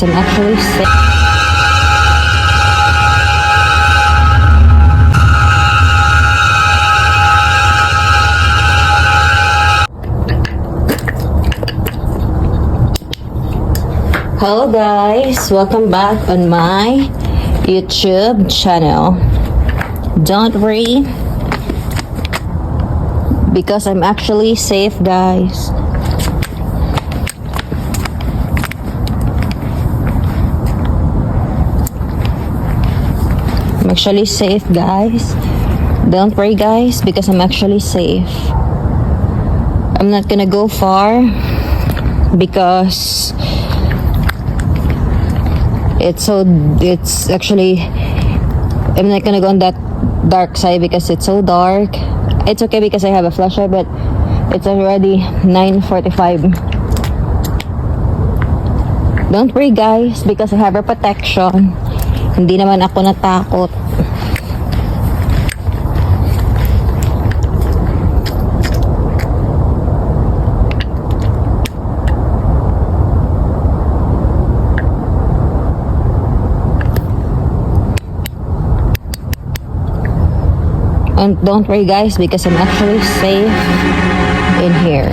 I'm actually sick. Hello guys, welcome back on my YouTube channel. Don't worry, because I'm actually safe, guys. I'm actually safe, guys. Don't worry, guys, because I'm actually safe. I'm not gonna go far because it's actually, I'm not gonna go on that dark side because it's so dark. It's okay because I have a flashlight, but it's already 9:45. Don't worry, guys, because I have a protection. Hindi naman ako natakot. And don't worry, guys, because I'm actually safe in here.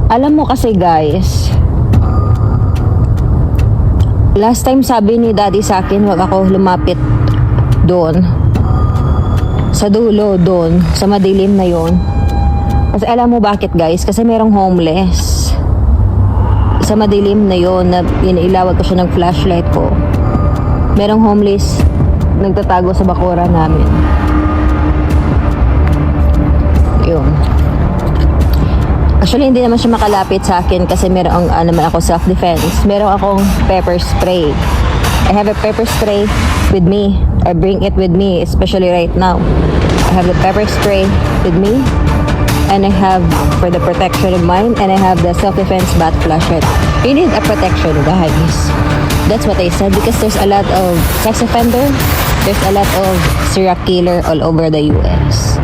Alam mo kasi, guys, last time sabi ni daddy sa akin, wag ako lumapit doon sa dulo, doon sa madilim na yon. Kasi alam mo bakit, guys? Kasi merong homeless sa madilim na yon na inilawag ko siya ng flashlight ko. Merong homeless nagtatago sa bakura namin. Yun. Actually, hindi naman siya makalapit sa akin kasi meron naman ako self-defense. Meron akong pepper spray. I have a pepper spray with me. I bring it with me, especially right now. I have the pepper spray with me. And I have for the protection of mine. And I have the self-defense bat flashlight. You need a protection, guys. That's what I said, because there's a lot of sex offender. There's a lot of serial killer all over the US.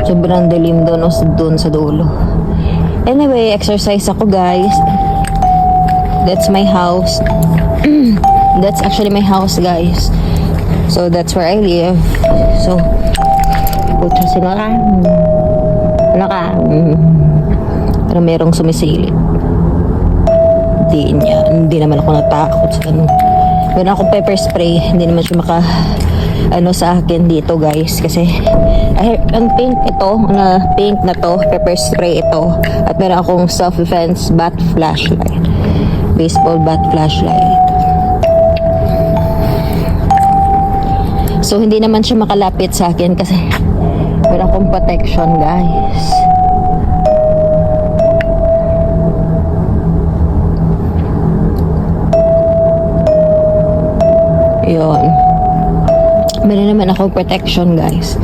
Sobrang dilim doon sa dulo. Anyway, exercise ako, guys. That's my house. That's actually my house, guys. So that's where I live. So, puto sila ka. Ano ka? Parang merong sumisilip. Hindi naman ako natakot sa ano. Meron akong pepper spray. Hindi naman siya sa akin dito, guys, kasi ang pink na to, pepper spray ito, at meron akong self-defense bat flashlight, baseball bat flashlight. So hindi naman siya makalapit sa akin kasi meron akong protection, guys. Yun. Meron naman akong protection, guys.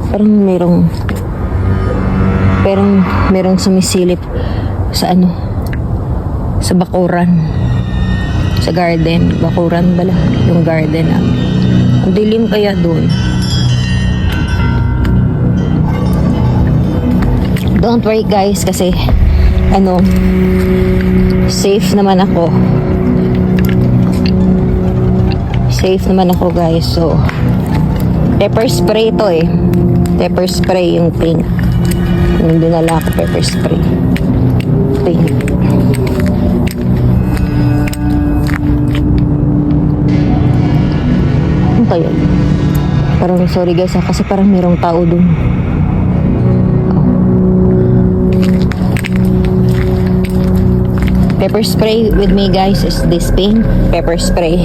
Parang merong sumisilip sa sa bakuran, sa garden. Bakuran bala yung garden namin. Ang dilim kaya doon. Don't worry, guys, kasi safe naman ako. Safe naman ako, guys. So, pepper spray to eh. Pepper spray yung pink. Yung dinala ko, pepper spray. Pink. Ano kayo? Parang, sorry guys, kasi parang merong tao dun. Pepper spray with me, guys, is this pink pepper spray.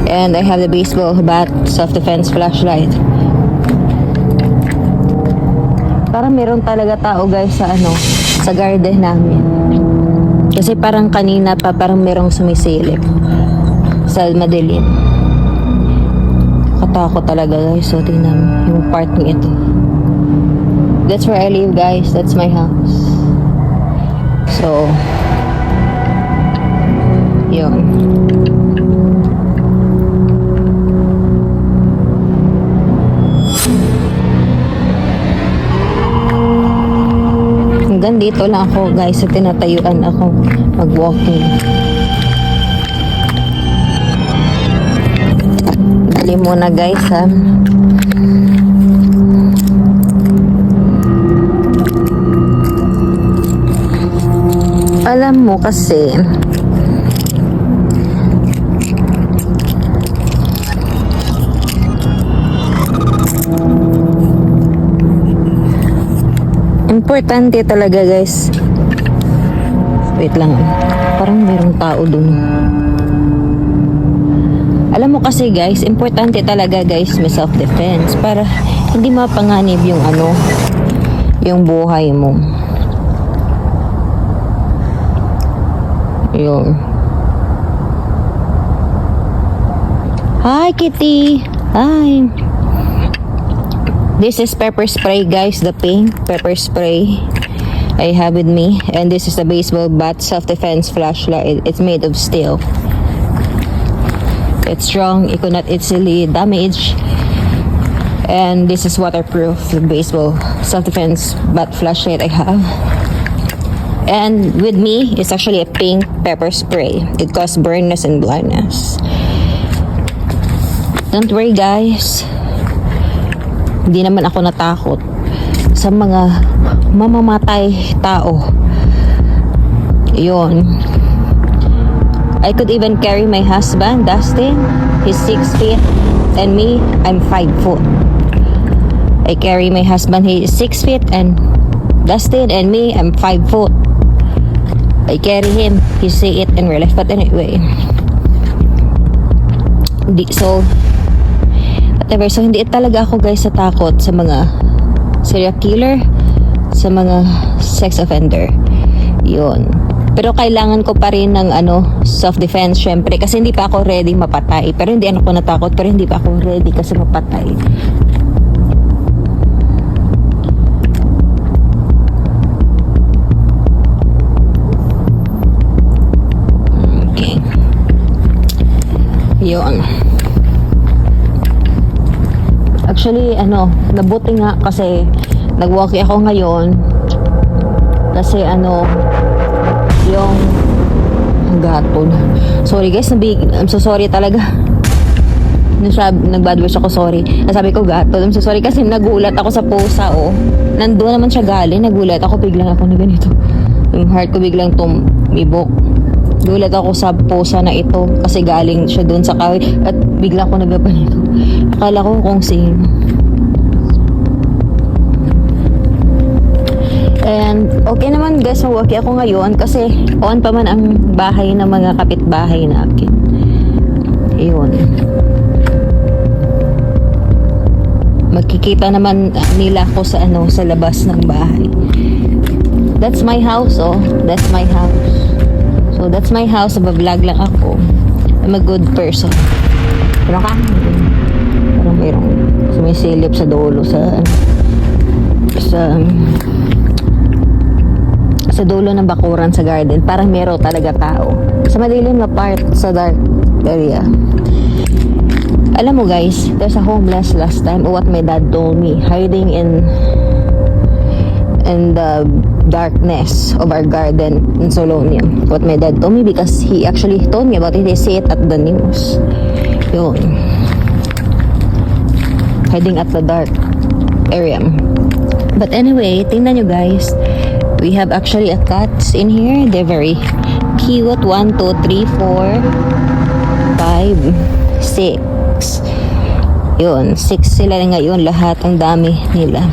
And I have the baseball bat self-defense flashlight. Parang meron talaga tao, guys, sa garden namin. Kasi parang kanina pa parang merong sumisilip sa madilim. Katakot talaga, guys. So tingnan yung part ng ito. That's where I live, guys. That's my house. So yun. Hanggang dito lang ako guys sa tinatayuan ako mag-walking. Dali muna guys ha. Alam mo kasi importante talaga guys. Wait lang. Parang mayroong tao dun. Alam mo kasi guys, importante talaga guys may self-defense para hindi mapanganib yung yung buhay mo. Yun. Hi Kitty! Hi! This is pepper spray guys, the pink pepper spray I have with me, and this is the baseball bat self-defense flashlight. It's made of steel. It's strong, it could not easily damage, and this is waterproof, the baseball self-defense bat flashlight I have. And with me is actually a pink pepper spray. It causes burnness and blindness. Don't worry guys, hindi naman ako natakot sa mga mamamatay tao. Yun. I could even carry my husband, Dustin. He's 6 feet. And me, I'm 5 foot. I carry my husband, he is 6 feet. And Dustin and me, I'm 5 foot. I carry him. You see it in real life. But anyway. So, whatever. So, hindi talaga ako guys natakot sa mga serial killer, sa mga sex offender. Yun. Pero kailangan ko pa rin ng self-defense syempre kasi hindi pa ako ready mapatay. Pero hindi ako natakot, pero hindi pa ako ready kasi mapatay. Okay. Yun. Actually, nabuti nga kasi nag-walkie ako ngayon kasi yung gatol. Sorry guys, I'm so sorry talaga. Nag-bad words ako, sorry. Nasabi ko gatol. I'm so sorry kasi nagulat ako sa pusa, oh. Nandun naman siya galing. Nagulat ako, biglang ako na ganito. Yung heart ko biglang tumibok. Gulat ako sa pusa na ito kasi galing siya doon sa kahoy at bigla ko nagapanito. Akala ko kung sino. And okay naman guys, mawaki ako ngayon kasi on pa man ang bahay ng mga kapitbahay natin. Ayun. Magkikita naman nila ako sa sa labas ng bahay. That's my house, oh. That's my house. So that's my house. Nag-vlog lang ako. I'm a good person. Pero parang mayroong sumisilip sa dulo sa dulo ng bakuran sa garden. Parang meron talaga tao sa madilim na part sa dark area. Alam mo guys, there's a homeless last time, what my dad told me, hiding in the darkness of our garden in Solonium. What my dad told me because he actually told me about it. They see it at the news. Yun. Hiding at the dark area. But anyway, tingnan nyo guys. We have actually a cats in here. They're very cute. 1, 2, 3, 4, 5, 6. Yun. 6 sila ngayon. Lahat. Ang dami nila.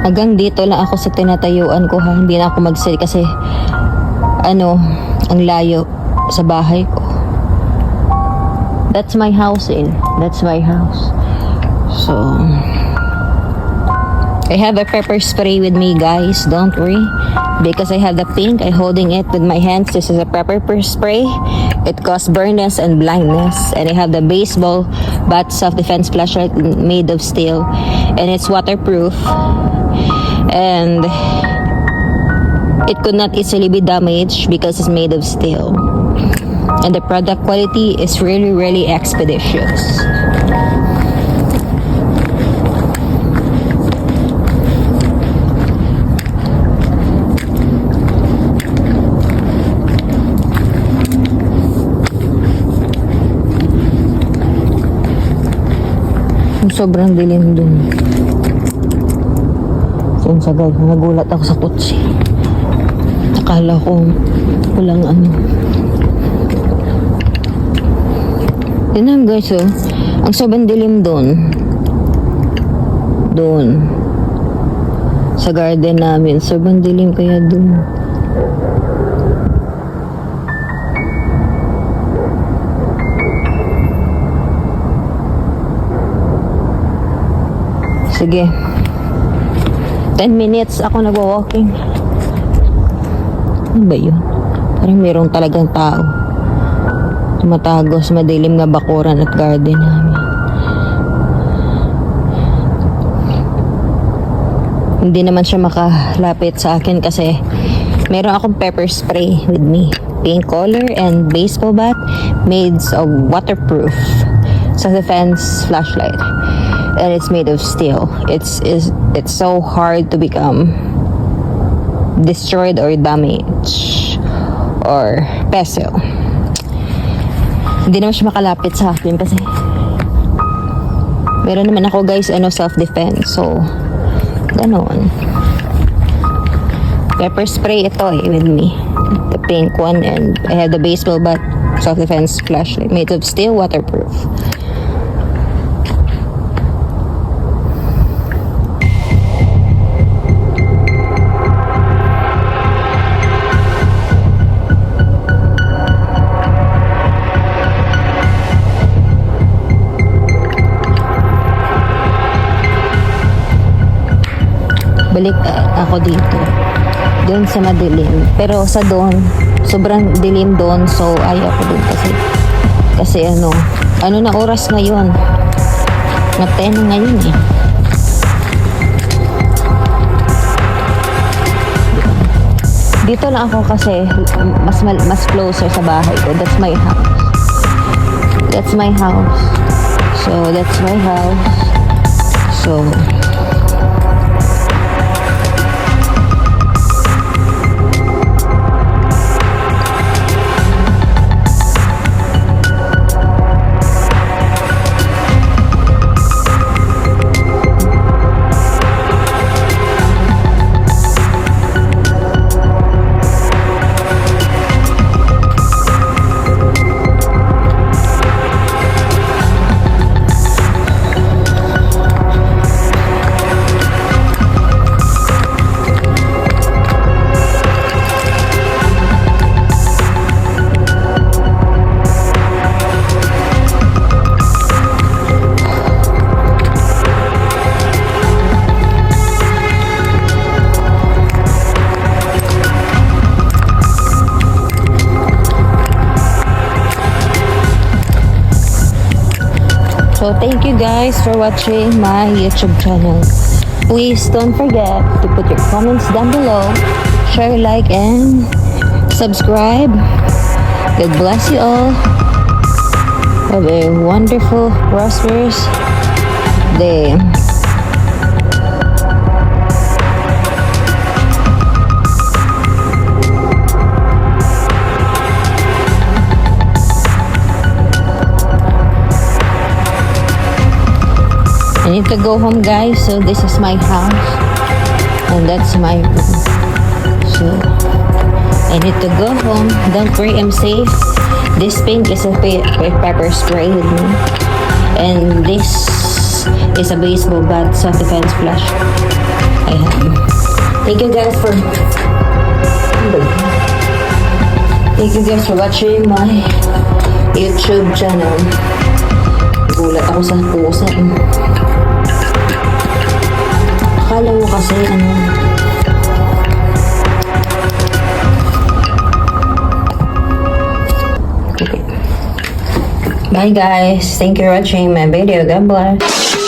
Hanggang dito lang ako sa tinatayuan ko ha. Hindi na ako mag-sit kasi ang layo sa bahay ko. That's my house, That's my house. So, I have a pepper spray with me, guys. Don't worry. Because I have the pink, I'm holding it with my hands. This is a pepper spray. It causes burnness and blindness. And I have the baseball bat self-defense flashlight made of steel. And it's waterproof. And it could not easily be damaged because it's made of steel. And the product quality is really, really expeditious. Sobrang dilim dun. Yung sagad, nagulat ako sa kotse. Akala ko walang ano. Yun lang guys, oh. Ang sobrang dilim dun. Dun. Sa garden namin. Sobrang dilim kaya dun. Sige. 10 minutes ako nagwa-walking. Ano ba yun? Parang mayroong talagang tao. Tumatago sa madilim na bakuran at garden namin. Hindi naman siya makalapit sa akin kasi meron akong pepper spray with me. Pink color and baseball bat made of waterproof self-defense flashlight. And it's made of steel. It's so hard to become destroyed or damaged or peso. Hindi naman siya makalapit sa akin kasi meron naman ako guys self-defense. So ganon. Pepper spray ito with me. The pink one, and I have the baseball bat self-defense flashlight made of steel, waterproof. Balik ako dito doon sa madilim, pero sa doon sobrang dilim doon, so ayaw ko doon kasi ano na oras ngayon, na 10 na ngayon eh. Dito lang ako kasi mas closer sa bahay ko. That's my house, so that's my house. So So thank you guys for watching my YouTube channel. Please don't forget to put your comments down below, share, like, and subscribe. God bless you all. Have a wonderful, prosperous day. I need to go home guys, so this is my house and that's my room. So I need to go home. Don't worry, I'm safe. This pink is a pepper spray with me, and this is a baseball bat self-defense flash I have. Thank you guys for watching my YouTube channel. Gulat ako sa pusa. Akala mo kasi Okay. Bye guys. Thank you for watching my video. God bless.